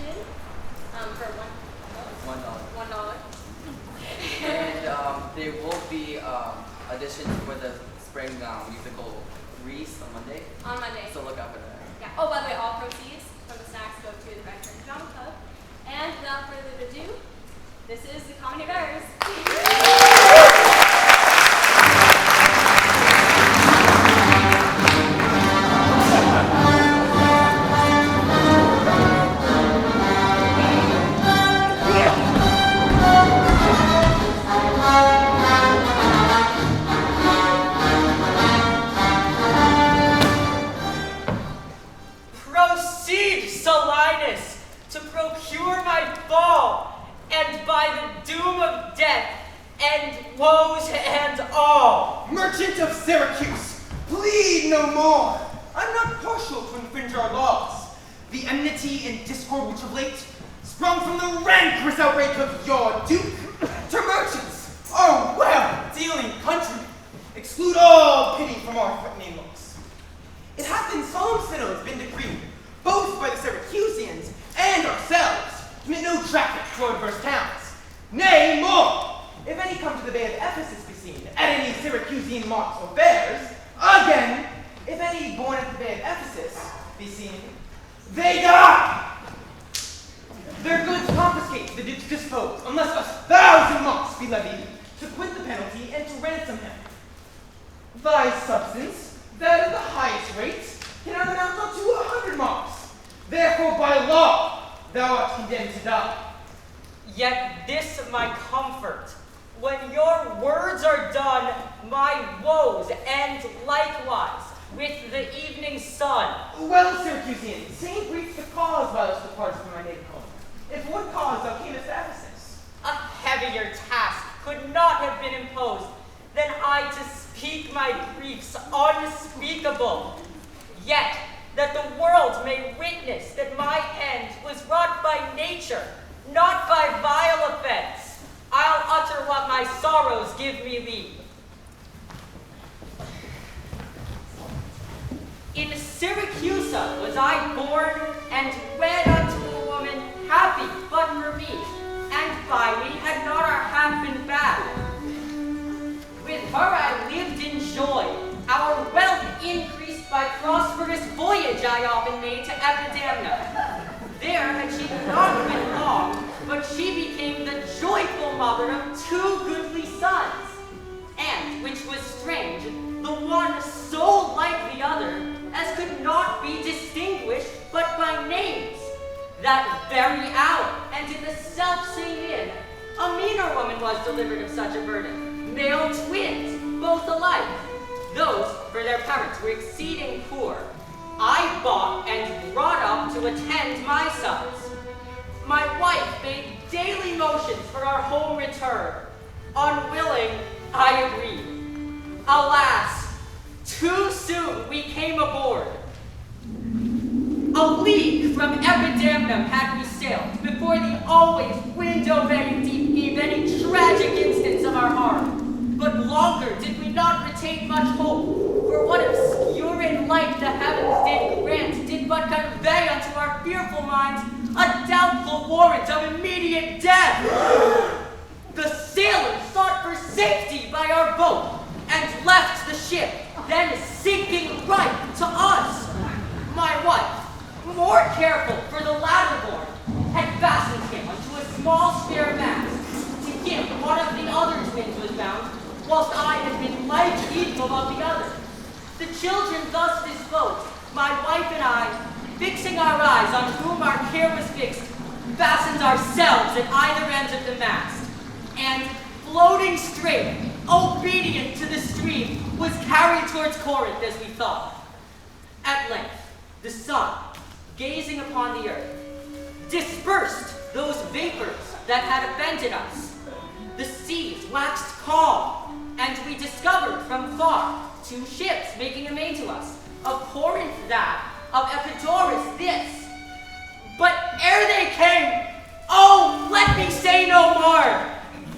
in for $1. $1. And there will be auditions for the spring musical Reese on Monday. On Monday. So look out for that. Yeah. Oh, by the way, all proceeds from the snacks go to the Veteran Drama Club. And without further ado, this is the Comedy of Errors. Proceed, Solinus, to procure my fall, and by the doom of death, end woes and all. Merchant of Syracuse, plead no more. I'm not partial to infringe our laws. The enmity and discord which of late sprung from the rancorous outrage of your duke to merchants, our well-dealing countrymen, exclude all pity from our threatening looks. It hath in solemn synods been decreed, both by the Syracusians and ourselves, to make no traffic toward adverse towns. Nay, more, if any come to the Bay of Ephesus be seen, at any Syracusian marts or fairs, again, if any born at the Bay of Ephesus be seen, they die! Their goods confiscate, the Duke's dispose, unless 1,000 marks be levied, to quit the penalty and to ransom him. Thy substance, that of the highest rate, cannot amount up to 100 marks. Therefore, by law, thou art condemned to die. Yet this my comfort, when your words are done, my woes end likewise with the evening sun. Well, Syracusian, sing brief the cause why thou departest from my native home. If what cause thou camest to Ephesus? A heavier task could not have been imposed than I to speak my griefs unspeakable. Yet, that the world may witness that my end was wrought by nature, not by vile offense, I'll utter what my sorrows give me leave. In Syracusa was I born and wed unto a woman happy but for me, and by me had not our hap been bad. With her I lived in joy, our wealth increased by prosperous voyage I often made to Epidamna. There had she not been long, but she became the joyful mother of 2 goodly sons, and, which was strange, the one so like the other as could not be distinguished but by names. That very hour, and in the self-same inn, a meaner woman was delivered of such a burden, male twins, both alike. Those, for their parents, were exceeding poor. I bought and brought up to attend my sons. My wife made daily motions for our home return. Unwilling, I agreed. Alas, too soon we came aboard. A league from Epidamnum had we sailed before the always window-bedding deep gave any tragic instance of our harm. But longer did we not retain much hope, for what obscuring light the heavens did grant did but convey unto our fearful minds a doubtful warrant of immediate death. The sailors sought for safety by our boat, and left the ship, then sinking right to us. My wife, more careful for the latter born, had fastened him unto a small spare mast. To him one of the other twins was bound, whilst I had been like equal of the other. The children thus disposed, my wife and I, fixing our eyes on whom our care was fixed, fastened ourselves at either end of the mast, and floating straight, obedient to the stream, was carried towards Corinth as we thought. At length, the sun, gazing upon the earth, dispersed those vapors that had offended us. The seas waxed calm, and we discovered from far 2 ships making amain to us, of Corinth that, of Epidaurus this. But ere they came, oh, let me say no more.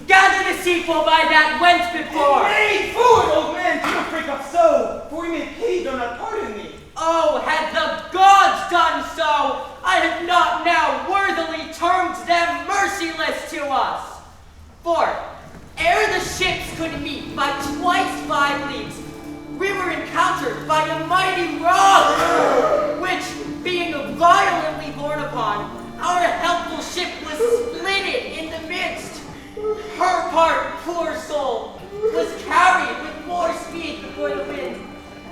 Gather the sequel by that went before. Nay, forward, old man, do not break up so, for we may pity though not pardon thee. Oh, had the gods done so, I had not now worthily For, ere the ships could meet by twice 5 leagues, we were encountered by a mighty rock, which, being violently borne upon, our helpful ship was splitted in the midst. Her part, poor soul, was carried with more speed before the wind,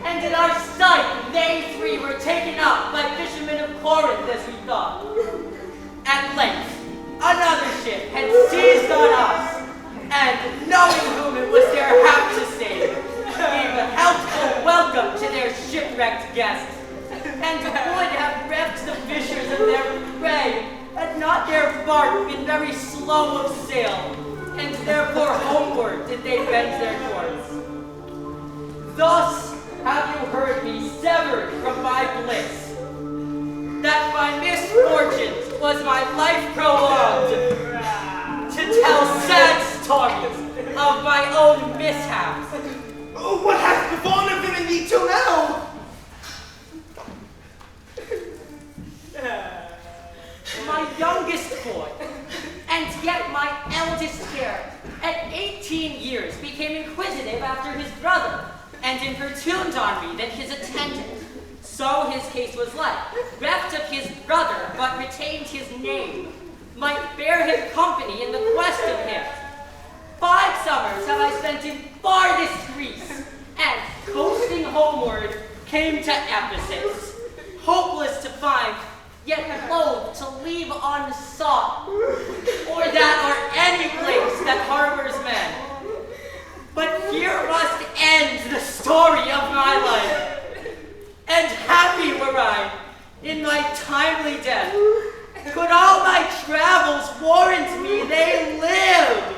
and in our sight they 3 were taken up by fishermen of Corinth, as we thought. At length, another ship had seized on us, and knowing whom it was their hap to save, gave a healthful welcome to their shipwrecked guests, and would have reft the fishers of their prey, had not their bark been very slow of sail, and therefore homeward did they bend their course. Thus have you heard me severed from my bliss, that by misfortunes was my life prolonged, to tell sad stories of my own mishaps. What hath befallen of them and thee till now? My youngest boy, and yet my eldest heir, at 18 years became inquisitive after his brother, and importuned on me that his attendant, so his case was like, reft of his brother, but retained his name, might bear him company in the quest of him. 5 summers have I spent in farthest Greece, and coasting homeward came to Ephesus, hopeless to find, yet loath to leave unsought, or that or any place that harbors men. But here must end the story of my life, and happy were I in my timely death, could all my travels warrant me they lived.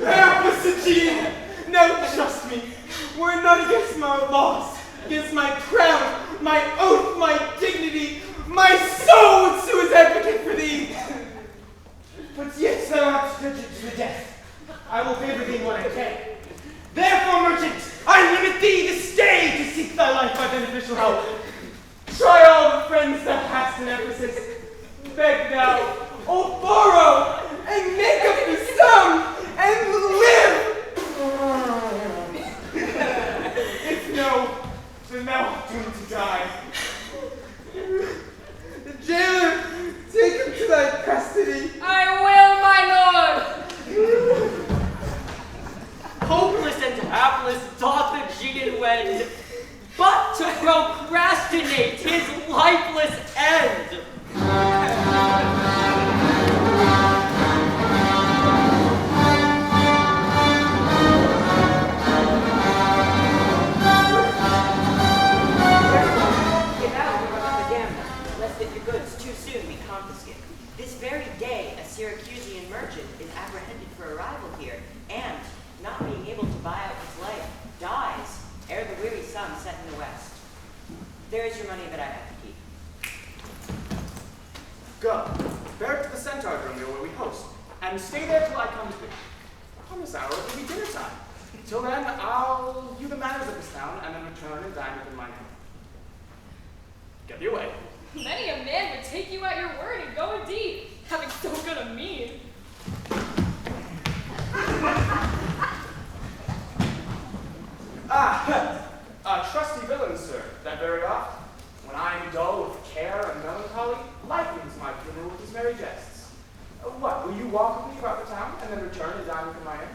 Epicene! No, trust me, were it not against my loss, against my crown, my oath, my dignity, my soul would sue as advocate for thee. But yet thou art judged to the death. I will favor thee what I can. Therefore, merchant, I limit thee this day to seek thy life by beneficial help. Try all the friends thou hast in Ephesus. Beg thou, oh borrow, and make up the sum, and live. If no, then thou art doomed to die. The jailer, take him to thy custody. I will, my lord. Hopeless and hapless doth the Aegean wend, but to procrastinate his lifeless end. Get out of the Damon, lest that your goods too soon be confiscated. This very day, a Syracusian merchant is apprehended for arrival here, and, not being able to buy out his life, dies ere the weary sun set in the west. There is your money that I have to keep. Go, bear it to the centaur room where we host, and stay there till I come to thee. Upon this hour, it will be dinner time. Till then, I'll view the manners of this town, and then return and dine within my name. Get thee away. Many a man would take you at your word and go indeed, having so good a mean. Trusty villain, sir, that very oft, when I am dull with care and melancholy, lightens my funeral with his merry jests. What, will you walk with me about the town, and then return and dine within my inn?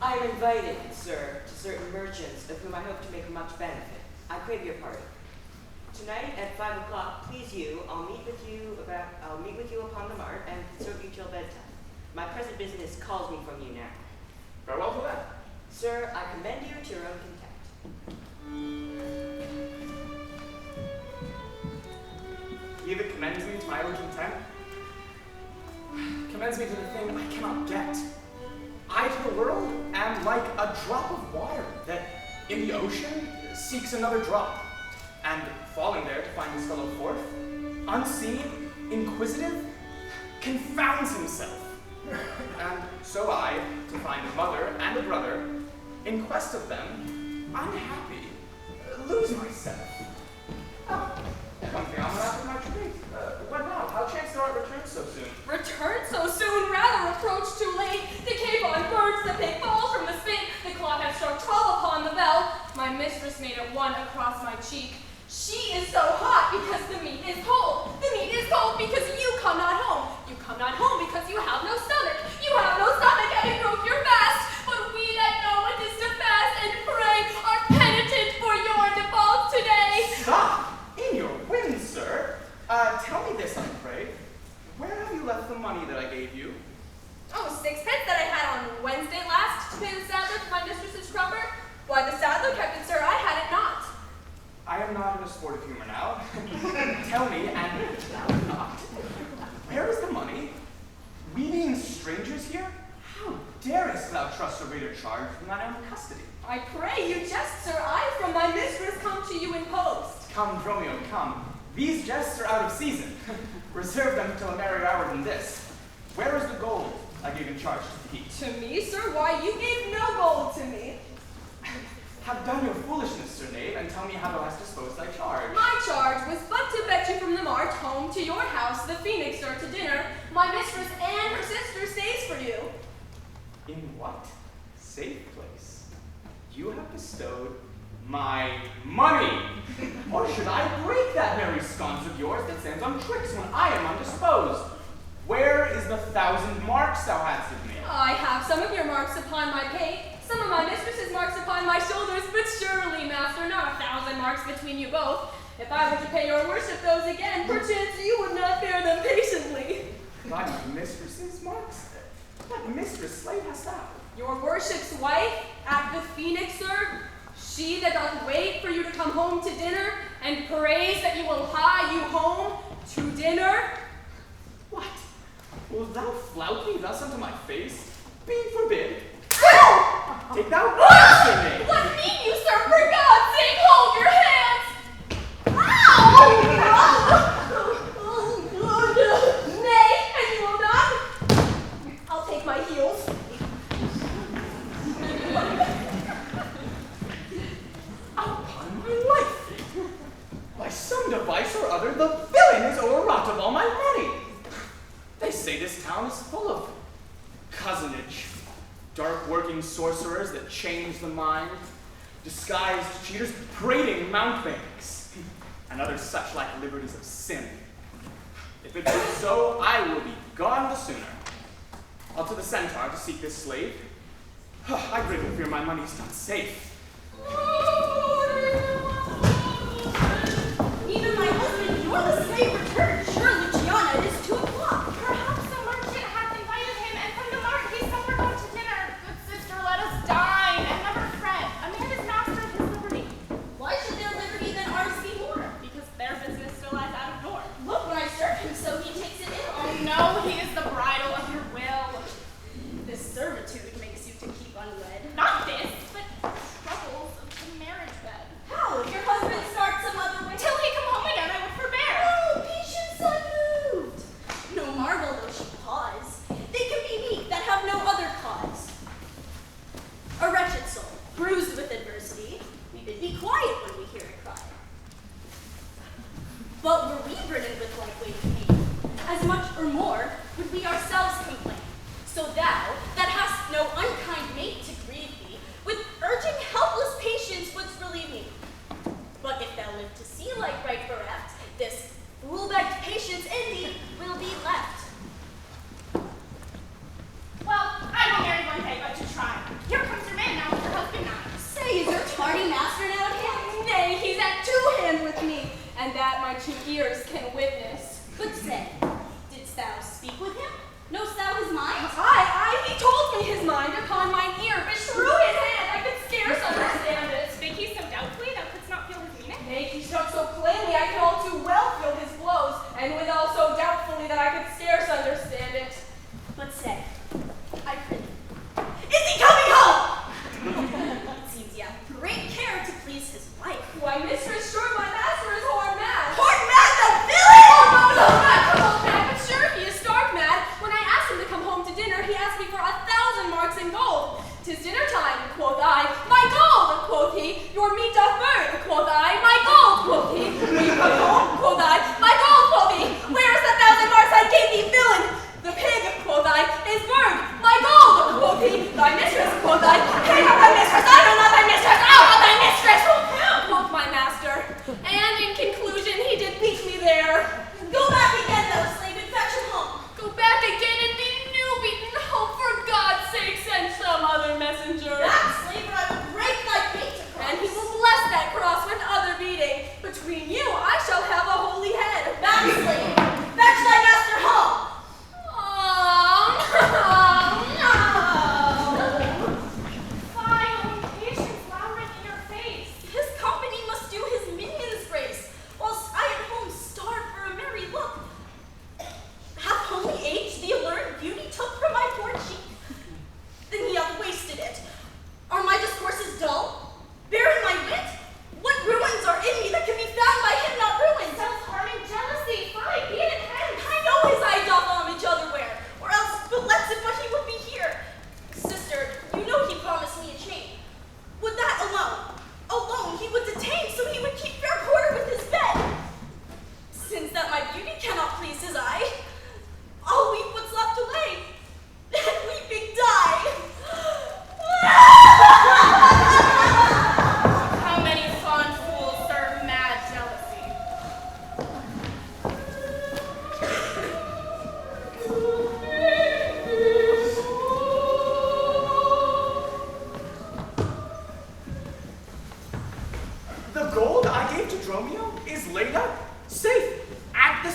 I am invited, sir, to certain merchants of whom I hope to make much benefit. I crave your pardon. Tonight at 5 o'clock, please you, I'll meet with you upon the mart and serve you till bedtime. My present business calls me from you now. Farewell till then. Sir, I commend you to your own contempt. He that commends me to my own contempt commends me to the thing I cannot get. I to the world am like a drop of water that in the ocean seeks another drop, and falling there to find his fellow forth, unseen, inquisitive, confounds himself. And so I, to find a mother and a brother, in quest of them, unhappy, lose myself. Come down after my trade. What now? How chance thou art returned so soon? Return so soon, rather approached too late. The capon burns, the pig falls from the spit. The clock has struck 12 upon the bell. My mistress made it 1 across my cheek. She is so hot because the meat is cold. The meat is cold because you come not home. You come not home because you have no stomach. You have no stomach and it broke your fast. But we that know what is to fast and pray are penitent for your default today. Stop! In your whim, sir. Tell me this, I pray. Where have you left the money that I gave you? Oh, 6 pence that I had on Wednesday last to pay the saddler for my mistress's crupper. Why, the saddler kept it, sir. I had it not. I am not in a sport of humor now. Tell me, and thou not, where is the money? We being strangers here? How darest thou trust a raider charged from thine own custody? I pray you jest, sir. I from my mistress come to you in post. Come, Romeo, come. These jests are out of season. Reserve them till a merrier hour than this. Where is the gold I gave in charge to keep? To me, sir? Why, you gave no gold to me. Have done your foolishness, sir knave, and tell me how thou hast disposed thy charge. My charge was but to fetch you from the mart home to your house, the Phoenix, sir, to dinner. My mistress and her sister stays for you. In what safe place you have bestowed my money? Or should I break that merry sconce of yours that sends on tricks when I am undisposed? Where is the 1,000 marks thou hadst of me? I have some of your marks upon my pate, some of my mistress's marks upon my shoulders, but surely, master, not 1,000 marks between you both. If I were to pay your worship those again, perchance you would not bear them patiently. My mistress's marks? What mistress, slave, hast thou? Your worship's wife at the Phoenix, sir, she that doth wait for you to come home to dinner, and prays that you will hie you home to dinner. What? Wilt thou flout me thus unto my face? Be forbid. Take thou sir knave. What mean you, sir? For God's sake, hold your hands! Ow! Nay, and you will not? I'll take my heels. Upon my life! By some device or other, the villain is overwrought of all my money. They say this town is full of cousinage, dark working sorcerers that change the mind, disguised cheaters, prating mountebanks, and other such like liberties of sin. If it be so, I will be gone the sooner. I'll to the centaur to seek this slave. I greatly fear my money's not safe. Even my husband, nor the slave returned. Sure, Luciana, it is 2 o'clock. Perhaps the merchant hath invited him, and from the mart he somewhere gone to dinner. Good sister, let us dine, and never fret. A man is master of his liberty. Why should their liberty then ours be more? Because their business still lies out of door. Look, when I serve him, so he takes it in. Oh no, he is the bridle of your will. This servitude makes you to keep unwed. Not this, but troubles of the marriage bed. How? If your husband starts some other way? Till he come home again, I would forbear. Oh, patience unmoved. No marvel though she pause. They can be meek that have no other cause. A wretched soul, bruised with adversity, we bid be quiet when we hear it cry. But were we burdened with like weight of pain, as much or more would we ourselves complain. So thou, that hast no unkind mate to grieve thee, with urging helpless patience wouldst relieve me. But if thou live to see like right bereft, this fool-begged patience in thee will be left. Well, I will marry one day, but to try. Here comes your man now with your husband now. Say, is your tardy master now at hand? Nay, he's at 2 hand with me, and that my 2 ears can witness. But say, didst thou speak with him? Knowst thou his mind? Aye, he told me his mind upon mine ear, but through his hand I could scarce understand it. Spake he so doubtfully thou couldst not feel his meaning? Nay, he struck so plainly I could all too well feel his blows, and withal so doubtfully that I could scarce understand it. But say, I prithee, is he coming home? It seems he hath great care to please his wife. Why, mistress, sure my master is horn mad. Horn mad, the villain! Oh, no, not horn mad, but sure he is stark mad. When I asked him to come home to dinner, he asked me for 1,000 marks in gold. 'Tis dinner time, quoth I. My gold, quoth he. Your meat doth burn, quoth I. My gold, quoth he. Will you come home, quoth I. My gold, quoth he. Where is the 1,000 marks I gave thee?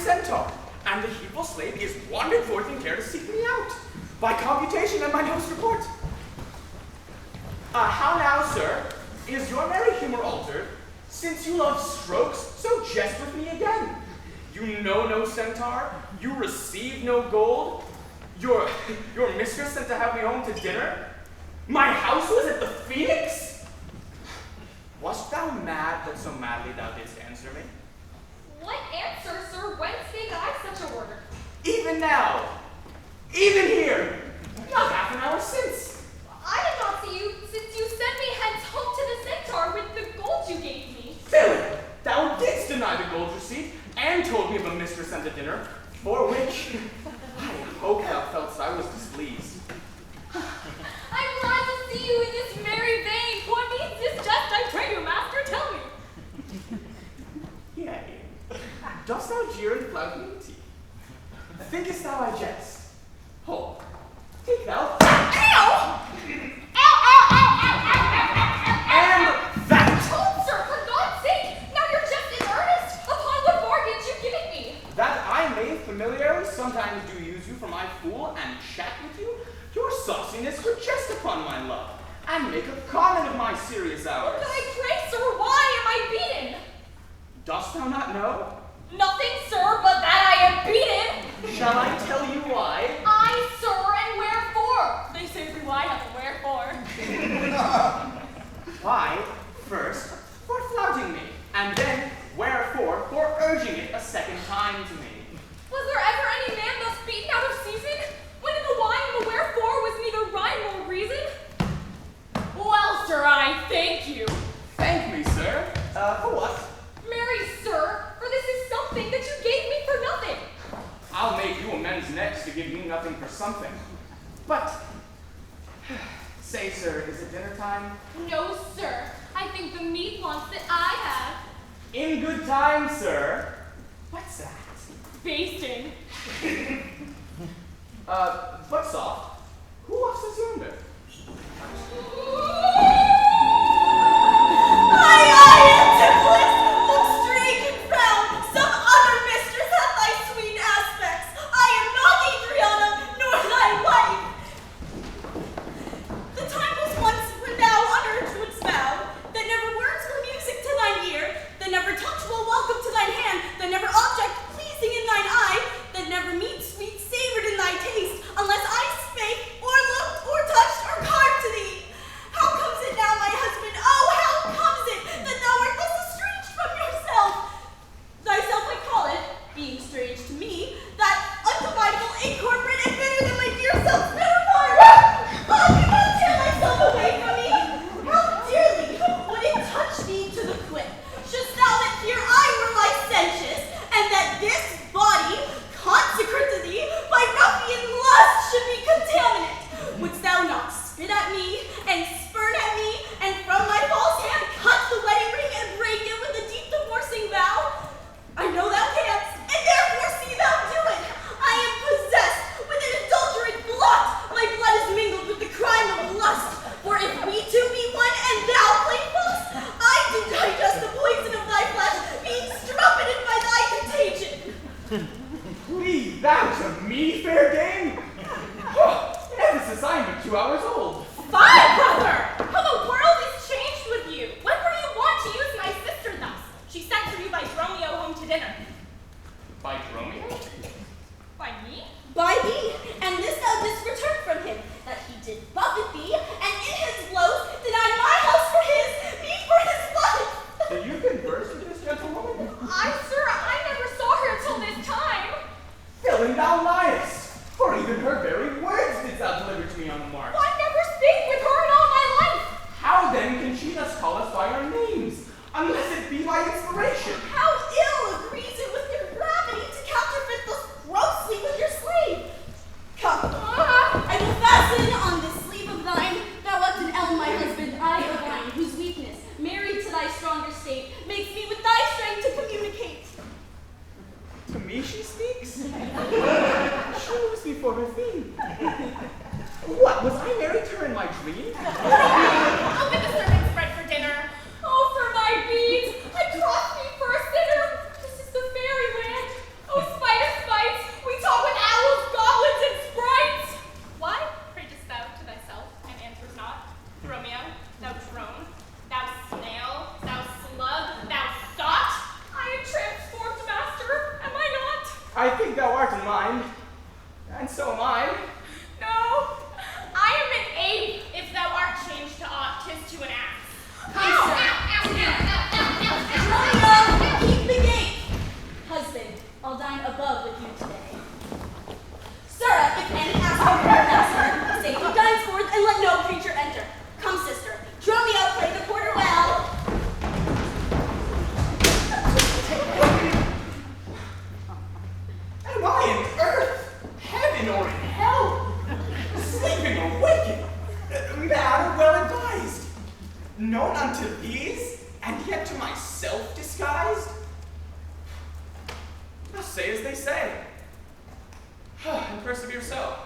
centaur, and the heedful slave is wandered forth in care to seek me out. By computation and mine host report. How now, sir, is your merry humor altered, since you love strokes, so jest with me again. You know no centaur, you receive no gold, your mistress sent to have me home to dinner, my house was at the Phoenix? Wast thou mad that so madly thou didst answer me? What answer, sir? Whence spake I such a word? Even now, even here, not half an hour since. I did not see you since you sent me hence home to the centaur with the gold you gave me. Billy, thou didst deny the gold receipt and told me of a mistress sent to dinner, for which I hope thou feltst I was displeased. I'm glad to see you in this merry vein. What means this jest, I pray you, master? Tell me. Yea, dost thou jeer and flout me? Thinkest thou I jest? Hold, take thou. Ow! Ow, ow, ow, ow, ow, ow, ow, And that! Hold, sir, for God's sake! Now you're just in earnest upon what bargains you've given me. That I may familiarly sometimes do use you for my fool and chat with you, your sauciness would jest upon my love, and make a comment of my serious hours. But I pray, sir, why am I beaten? Dost thou not know? Nothing, sir, but that I am beaten. Shall I tell you why? I, sir, and wherefore? They say every why hath a wherefore. Why, first, for flouting me, and then, wherefore, for urging it a second time to me. Was there ever any man thus beaten out of season, when in the why and the wherefore was neither rhyme nor reason? Well, sir, I thank you. Thank me, sir. For what? Marry, sir, for this is something that you gave me for nothing. I'll make you amends next to give you nothing for something. But, say, sir, is it dinner time? No, sir. I think the meat wants that I have. In good time, sir. What's that? Basting. But soft. Who was this yonder? Aye, Antipolis! Look strange and frown. Some other mistress hath thy sweet aspects. I am not Adriana, nor thy wife. The time was once when thou unurged wouldst vow that never words were music to thine ear, that never touch will welcome to thine hand, that never object pleasing in thine eye, that never meat sweet savored in thy taste, unless I spake, or looked, or touched, or carved to thee. How comes it now, my husband? Oh, how comes it that thou art thus estranged from yourself? Thyself I call it, being strange to me, that undividable, incorporate, and better than my dear self's better part. Oh, do not tear thyself away from me. How dearly would it touch thee to the quick, shouldst thou that here I were licentious, and that this body, consecrate to thee, by ruffian lust should be contaminate. Wouldst thou not spit at me, and spurn at me, and from my false hand cut the wedding ring and break it with a deep divorcing vow? I know thou canst, and therefore see thou do it. I am possessed with an adulterate blut. My blood is mingled with the crime of lust. For if we two be one, and thou play false, I do digest the poison of thy flesh, being strumpeted by thy contagion. Leave thou to me, fair dame? Oh, emphasis, I am but 2 hours old. Fie, brother! How the world is changed with you! When were you wont to use my sister thus? She sent for you by Dromio home to dinner. By Romeo? By me? By thee, and this thou didst return from him, that he did buffet thee, and in his blows denied my house for his, me for his life. Did you converse with this gentlewoman? I never saw her till this time. Villain, thou liest! For even her very words didst thou deliver to me on the march. I never spake with her in all my life. How then can she thus call us by our names, unless it be by inspiration? How ill agrees it with your gravity to counterfeit thus grossly with your slave. Come, I will fasten on this sleeve of thine. Thou art an elm, my husband, I a vine, whose weakness, married to thy stronger state, makes me with thy strength to communicate. To me she speaks? She moves before her theme. What, was I married to her in my dream? Open the servants' bread for dinner. Oh, for my beads, I cross me for a sinner. This is the fairyland. Oh, I think thou art in mind, and so am I. No, I am an ape. If thou art changed to aught, 'tis to an ass. Romeo, keep the gate. Husband, I'll dine above with you today. Sir, if any ask for your master, say who dines forth and let no creature enter. Come, sister, Romeo, play the porter well. Am I in earth, heaven, or in hell? Sleeping or waking? Mad or well advised? Known unto these, and yet to myself disguised? I'll say as they say. And persevere so.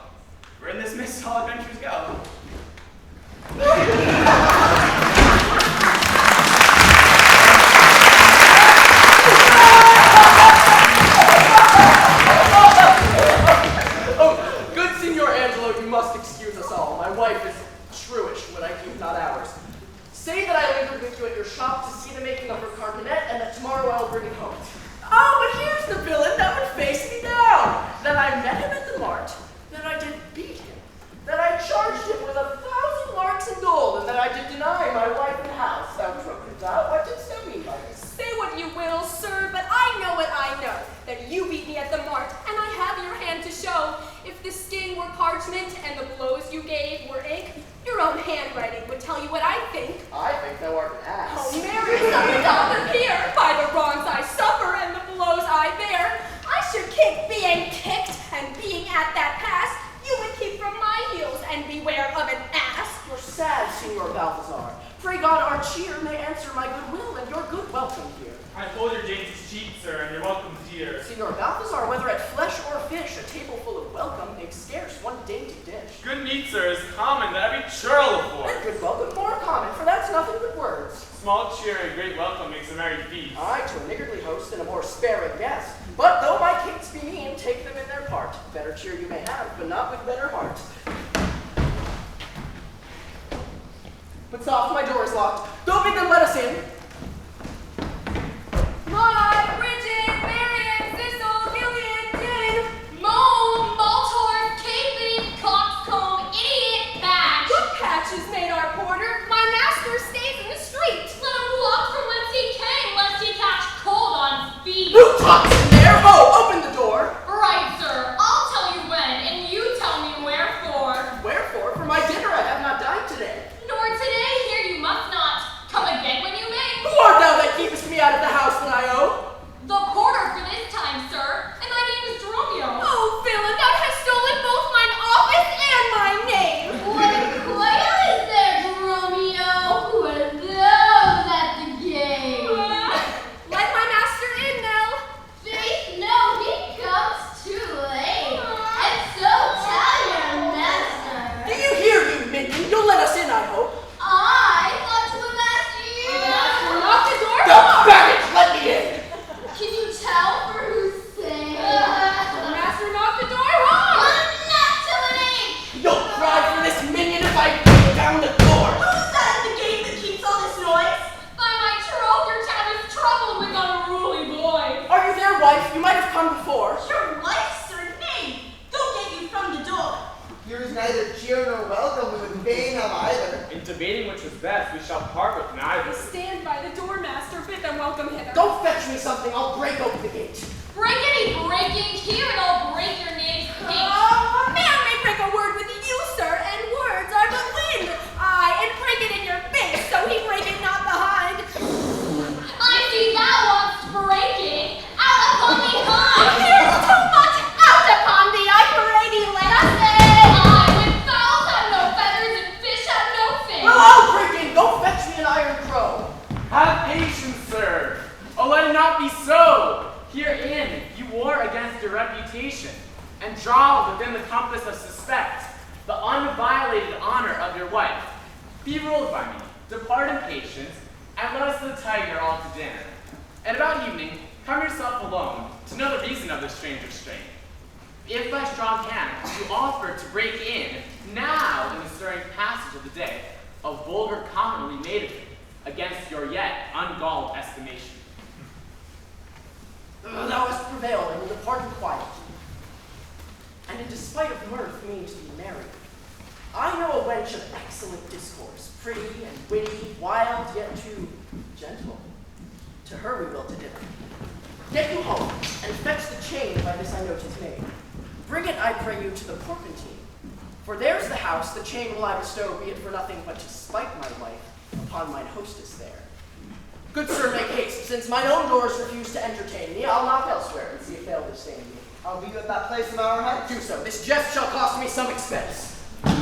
For in this mist all adventures go. Oh, good Signor Angelo, you must excuse us all. My wife is shrewish when I keep not ours. Say that I lingered with you at your shop to see the making of her carcanet, and that tomorrow I will bring it home. Oh, but here's the villain that would face me down. That I met him at the mart, that I did beat him, that I charged him with 1,000 marks in gold, and that I did deny my wife and house. Thou Krometis, what didst thou mean by this? Say what you will, sir, but I know what I know, that you beat me at the mart, and I have your hand to show. If the skin were parchment and the blows you gave were ink, your own handwriting would tell you what I think. I think thou art an ass. Oh, Mary, something doth appear. By the wrongs I suffer and the blows I bear, I should kick being kicked, and being at that pass, you would keep from my heels and beware of an ass. You're sad, Signor Balthazar. Pray God our cheer may answer my goodwill and your good welcome here. I hold your dainties cheap, sir, and your welcome dear. Signor Balthazar, whether at flesh or fish, a table full of welcome makes scarce one dainty dish. Good meat, sir, is common that every churl affords. And good welcome more common, for that's nothing but words. Small cheer and great welcome makes a merry feast. Aye, to a niggardly host and a more sparing guest. But though my kings be mean, take them in their part. Better cheer you may have, but not with better heart. But soft, my door is locked. Don't bid them let us in. Maud, Bridget, Marion, Sissel, Gillian, Jane. Mole, Maltor, Caping, Coxcomb, Idiot, Patch. What patch has made our porter? My master stays in the street. Let him walk from whence he came, lest he catch cold on feet. Who talks in there? Oh, open the door. Right, sir. I'll tell you when, and you tell me wherefore. Wherefore? For my dinner I have not dined today. Nor today, here you must not. Come again when you may. Who art thou that keepest me out of the house when I owe? The porter for this time, sir, and my name is Dromio. Oh, villain, thou hast stolen both mine office and my name. What is there, Dromio? Who are those at the gate? Let my master in, Nell. Faith, no, he comes too late. And so tell your master. Do you hear, you minion? You'll let us in, I hope. I thought to ask you. Lock the door. The baggage, let me in. Can you tell for whose sake? Master, knock the door home. Not till an age. You'll cry for this minion if I break down the door. Who's that at the gate that keeps all this noise? By my troth, your town is troubled with unruly boys. Are you there, wife? You might have come before. Your wife, sir, nay. Don't get you from the door. Here is neither cheer nor welcome, we would fain have either. In debating which was best, we shall part with neither. Stand by the door, master. Bid them welcome hither. Don't fetch me something, I'll break open the gate. Break any breaking here, and I'll break your name's pink. A man may break a word with you, sir, and words are but wind. Aye, and break it in your face, so he break it not behind. I see thou wants breaking. Out upon me high. Here's too much out upon thee, I pray thee, let us in. I with fowls have no feathers, and fish have no fins. Well, I'll break in. Go fetch me an iron crow. Have patience, sir. Oh, let it not be so. Herein you war against your reputation, and draw within the compass of suspect the unviolated honor of your wife. Be ruled by me, depart in patience, and let us the tiger all to dinner. And about evening, come yourself alone to know the reason of this strange restraint. If by strong hand you offer to break in, now in the stirring passage of the day, a vulgar commonly made of it, against your yet ungalled estimation. Thou hast prevailed, and will depart in quiet. despite of mirth, mean to be merry. I know a wench of excellent discourse, pretty and witty, wild yet too gentle. To her we will to dinner. Get you home, and fetch the chain by this I note is made. Bring it, I pray you, to the Porpentine. For there's the house, the chain will I bestow, be it for nothing but to spite my wife upon mine hostess there. Good sir, make haste, since mine own doors refuse to entertain me, I'll knock elsewhere and see if they'll disdain me. I'll be you at that place in our head. Do so. This jest shall cost me some expense. And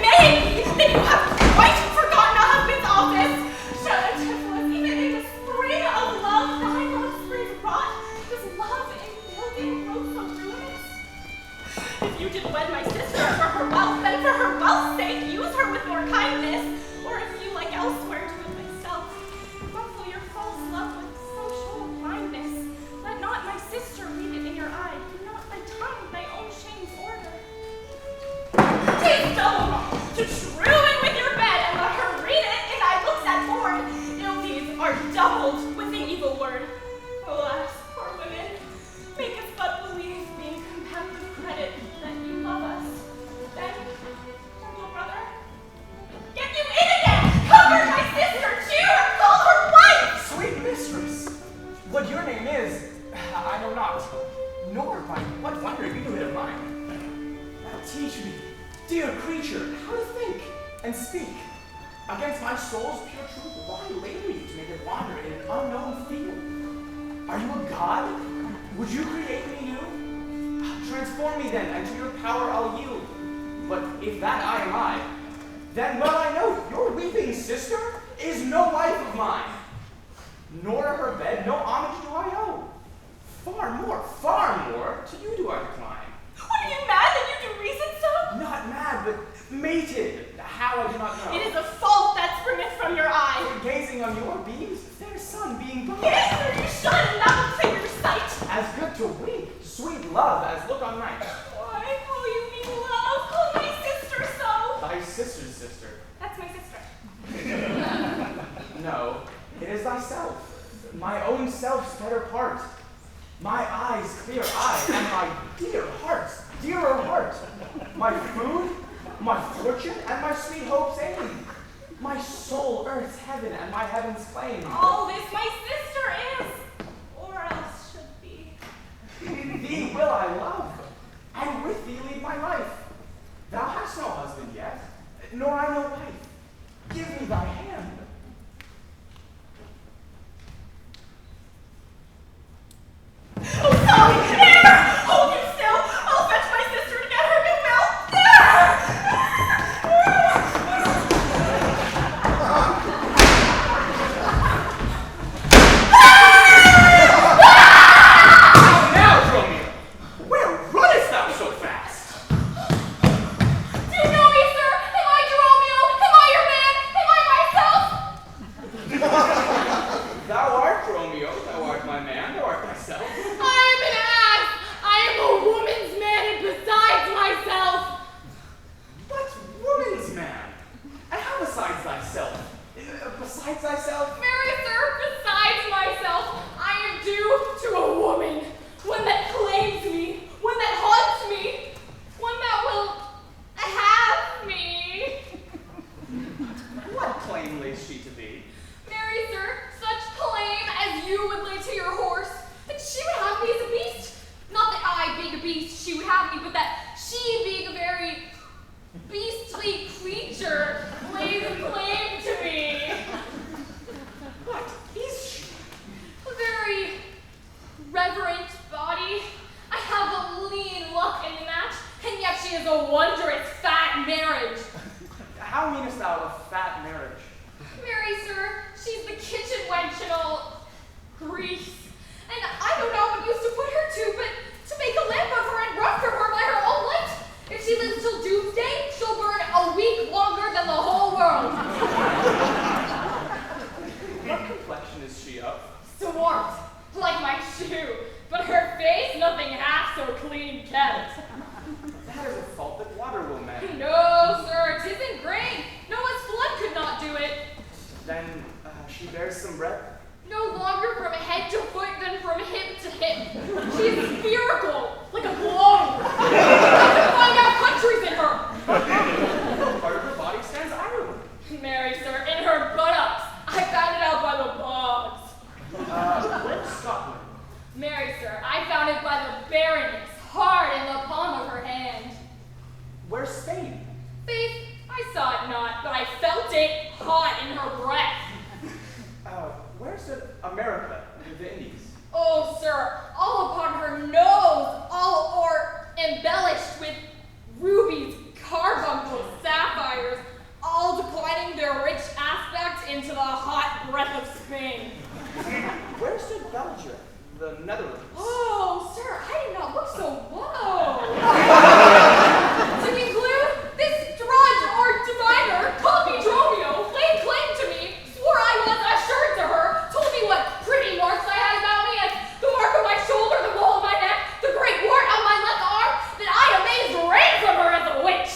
maybe that you have quite forgotten a husband's office. Shall even in the spring of love, thy love springs rot, does love in building grow so ruinous? If you did wed my sister for her wealth, then for her wealth's sake use her with more kindness. Or if you, like elsewhere, do it myself, ruffle your false love with social blindness. Let not my sister read it in your eye. Do not thy tongue thy own shame's order. 'Tis double wrong to truant with your bed and let her read it in thy looks at board. Ill deeds are doubled with the evil word. Alas, poor women, make us but believe, being compact with credit, that you love us. Then, gentle brother, get you in again! Comfort my sister, cheer her, call her wife! Sweet mistress, what your name is, I know not, nor by what wonder you do it of mine. Now teach me, dear creature, how to think and speak. Against my soul's pure truth, why labor you to make it wander in an unknown field? Are you a god? Would you create me new? Transform me then, and to your power I'll yield. But if that I am I, then well I know your weeping sister is no wife of mine. Nor to her bed no homage do I owe. Far more, to you do I decline. What, are you mad that you do reason so? Not mad, but mated. How I do not know. It is a fault that springeth from your eye. For gazing on your beams, fair sun being bright. Yes, sir, you shun, and that will clear your sight. As good to wink, sweet love, as look on night. Why call you me love? Call my sister so. Thy sister's sister. That's my sister. No, it is thyself. My own self's better part. My eyes, clear eye, and my dearer heart. My food, my fortune, and my sweet hope's aim. My soul, earth's heaven, and my heaven's claim. All this my sister is, or else should be. Thee will I love, and with thee lead my life. Thou hast no husband yet, nor I no wife. Give me thy hand. Oh, sorry! There! Hold you still! I'll fetch my sister to get her good will! There! Now, Romeo, where runnest thou so fast? Do you know me, sir? Am I Romeo? Am I your man? Am I myself? Thou art Romeo, thou art my man, thou art myself. I am an ass! I am a woman's man, and besides myself! What woman's man? And how besides thyself? Besides thyself? Marry, sir, besides myself, I am due to a woman. One that claims me, one that haunts me, one that will have me. What claim lays she to thee? Marry, sir, such claim as you would lay to your horse, that she would have me as a beast. Not that I, being a beast, she would have me, but that she, being a very beastly creature, lays claim to me. What is she? A very reverent body. I have a lean luck in the match, and yet she is a wondrous fat marriage. How meanest thou a fat marriage? Marry, sir, she's the kitchen wench and all grease. And I don't know what use to put her to, but to make a lamp of her and run from her by her own light. If she lives till doomsday, she'll burn a week longer than the whole world. What complexion is she of? Swart, like my shoe, but her face nothing half so clean kept. That is a fault that water will mend. No, sir, 'tisn't grain. Noah's flood could not do it. Then she bears some breadth. No longer from head to foot than from hip to hip. or Scotland? Marry, sir, I found it by the Baroness, hard in the palm of her hand. Where's Spain? Faith, I saw it not, but I felt it hot in her breath. Where's America, the Indies? Oh, sir, all upon her nose, all embellished with rubies, carbuncles, sapphires, all declining their rich aspect into the hot breath of Spain. Where's Belgium, the Netherlands? Oh, sir, I did not look so low. To conclude, this drudge or diviner called me Dromio, laid claim to me, swore I was assured to her, told me what pretty marks I had about me, as the mark of my shoulder, the mole of my neck, the great wart on my left arm, that I amazed ran from her as a witch.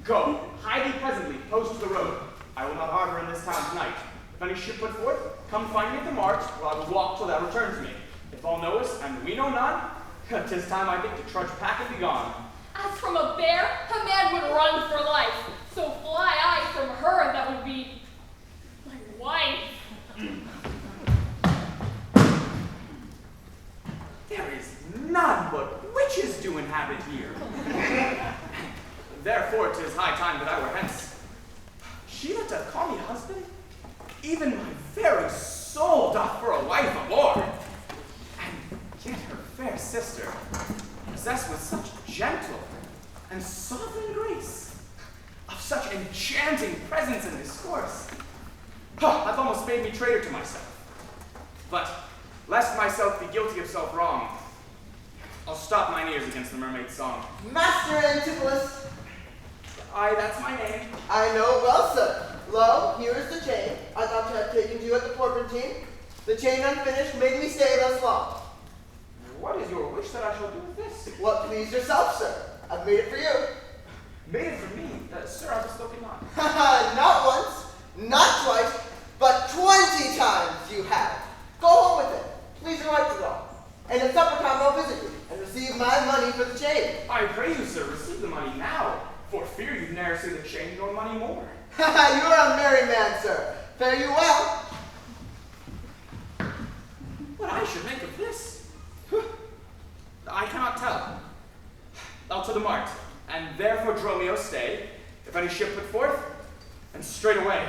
Go, hide thee presently, post to the road. I will not harbor in this town tonight. If any ship put forth, come find me at the mart, where I will walk till thou returns me. If all know us, and we know none, 'tis time I think to trudge pack and be gone. As from a bear, a man would run for life. So fly I from her that would be my wife. There is none but witches do inhabit here. Therefore 'tis high time that I were hence. She that doth call me husband, even my very soul doth for a wife abhor. And yet her fair sister, possessed with such gentle and sovereign grace, of such enchanting presence and discourse, hath almost made me traitor to myself. But lest myself be guilty of self-wrong, I'll stop mine ears against the mermaid's song. Master Antipholus. Aye, that's my name. I know well, sir. Lo, here is the chain I thought to have taken to you at the Porpentine. The chain unfinished made me stay thus long. What is your wish that I shall do with this? What please yourself, sir? I've made it for you. Made it for me? Sir, I bespoke it not. Not once, not twice, but 20 times you have. Go home with it. Please your wife to go. And at supper time I'll visit you and receive my money for the chain. I pray you, sir, receive the money now, for fear you'd ne'er see the chain nor money more. You are a merry man, sir. Fare you well. What I should make of this? I cannot tell. I'll to the mart, and there for Dromio stay, if any ship put forth, and straight away